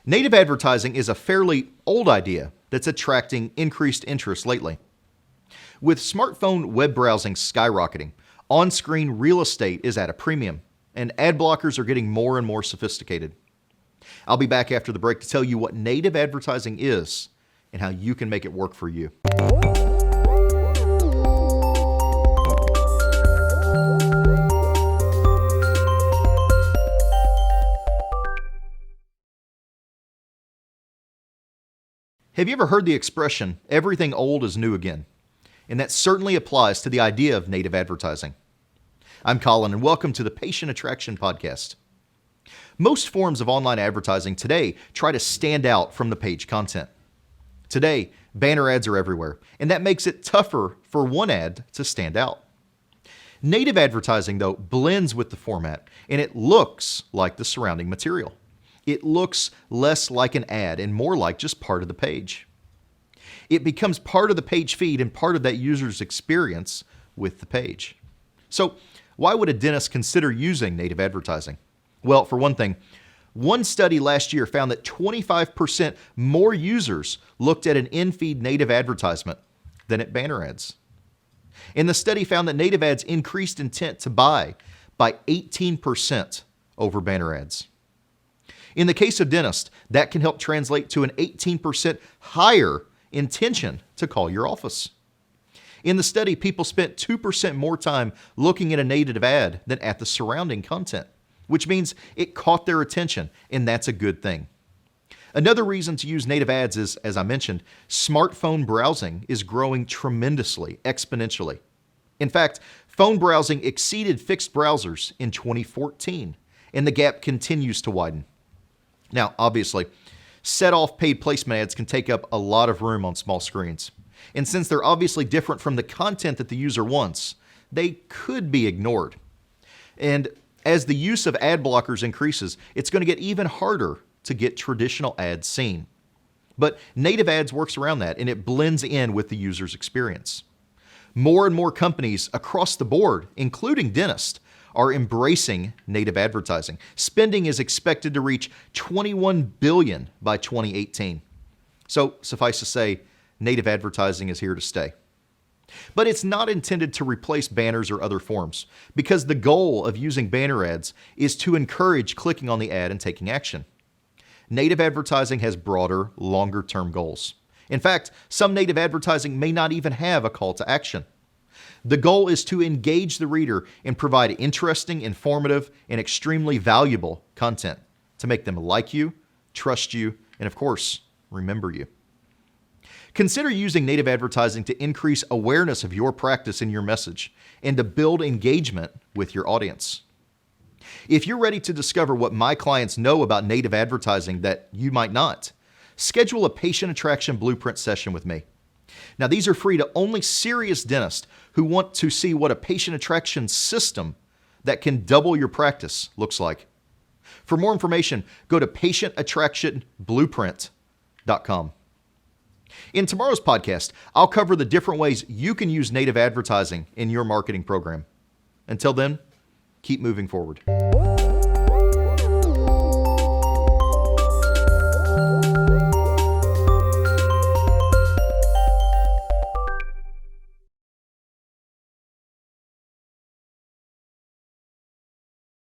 Native advertising is a fairly old idea that's attracting increased interest lately. With smartphone web browsing skyrocketing, on-screen real estate is at a premium, and ad blockers are getting more and more sophisticated. I'll be back after the break to tell you what native advertising is and how you can make it work for you. Have you ever heard the expression, everything old is new again? And that certainly applies to the idea of native advertising. I'm Colin, and welcome to the Patient Attraction Podcast. Most forms of online advertising today try to stand out from the page content. Today, banner ads are everywhere, and that makes it tougher for one ad to stand out. Native advertising, though, blends with the format, and it looks like the surrounding material. It looks less like an ad and more like just part of the page. It becomes part of the page feed and part of that user's experience with the page. So, why would a dentist consider using native advertising? Well, for one thing, one study last year found that 25% more users looked at an in-feed native advertisement than at banner ads. And the study found that native ads increased intent to buy by 18% over banner ads. In the case of dentists, that can help translate to an 18% higher intention to call your office. In the study, people spent 2% more time looking at a native ad than at the surrounding content, which means it caught their attention, and that's a good thing. Another reason to use native ads is, as I mentioned, smartphone browsing is growing tremendously, exponentially. In fact, phone browsing exceeded fixed browsers in 2014, and the gap continues to widen. Now, obviously, set-off paid placement ads can take up a lot of room on small screens. And since they're obviously different from the content that the user wants, they could be ignored. And as the use of ad blockers increases, it's going to get even harder to get traditional ads seen. But native ads works around that, and it blends in with the user's experience. More and more companies across the board, including dentists, are embracing native advertising. Spending is expected to reach $21 billion by 2018. So suffice to say, native advertising is here to stay. But it's not intended to replace banners or other forms, because the goal of using banner ads is to encourage clicking on the ad and taking action. Native advertising has broader, longer-term goals. In fact, some native advertising may not even have a call to action. The goal is to engage the reader and provide interesting, informative, and extremely valuable content to make them like you, trust you, and of course, remember you. Consider using native advertising to increase awareness of your practice and your message, and to build engagement with your audience. If you're ready to discover what my clients know about native advertising that you might not, schedule a patient attraction blueprint session with me. Now, these are free to only serious dentists who want to see what a patient attraction system that can double your practice looks like. For more information, go to patientattractionblueprint.com. In tomorrow's podcast, I'll cover the different ways you can use native advertising in your marketing program. Until then, keep moving forward.